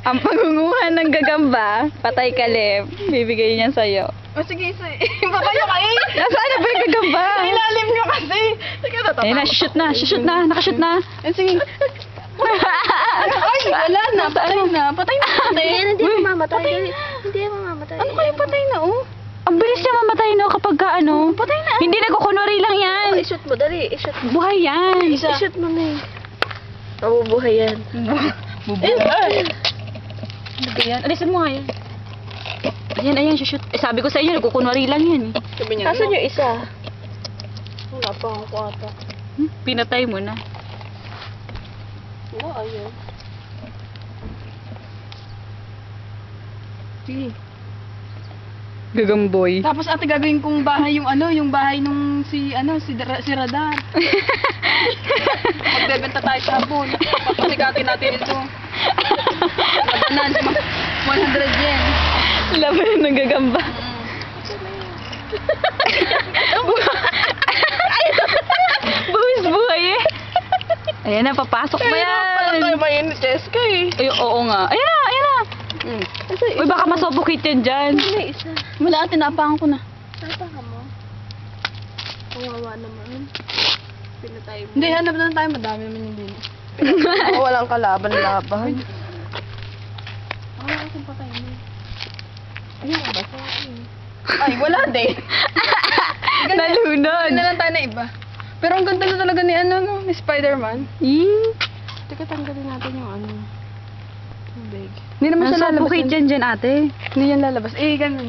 Ang pagunguhan ng gagamba, patay ka, Lep. Bibigay niya sa'yo. O sige, baka nyo kayo. Nasaan na ba yung gagamba? Sa ilalim nyo kasi. Sige, tatawa. Ayun na, shoot na, shoot na, nakashoot na. Sige. Ay, wala na. Patay na. Patay na. Hindi mamamatay. Hindi mamamatay. Ano kayo patay na, oh? Ang bilis niya mamatay, no, kapag ka, ano. Patay na. Hindi nagkukunwari lang yan. I-shoot mo, dali. I-shoot mo. Buhay yan. I-shoot mo na eh. Mabubuhay yan. Bubuhay. Ayan, alisin mo nga yan. Ayan, ayan, shoot. Eh, sabi ko sa inyo, nagkukunwari lang yan. Sabi niya, Asan ano? yung isa? Wala pa ang kwata. Pinatay mo na. Wala, ayun. Sige. Gagamboy. Tapos ate gagawin kong bahay yung ano, yung bahay nung si Radar. Magbebenta tayo sa habon. Papasigatin natin ito. Labanan, 100 yen. Laban ng gagamba. Buwis buhay eh. Ayan na, papasok mo yan. Tayo mainit, Jessica eh. Ay, oo nga. Ayan na, ayan na. Uy, baka masuffocate yan dyan. May isa. Wala, tinapakan ko na. Saan ka mo? Kawawa naman. Pinatay mo. Hindi, hanap na tayo. Madami naman yung din. Walang kalaban-laban. Wala akong patay mo. Ayun ba? Ay, wala din. Nalunod. Hindi na lang tayo na iba. Pero ang ganda na talaga ni ni Spider-Man. Teka, tanggalin natin yung tubig. Hindi naman siya lalabas. Masuffocate yan dyan, ate. Hindi yan lalabas. Eh, ganun.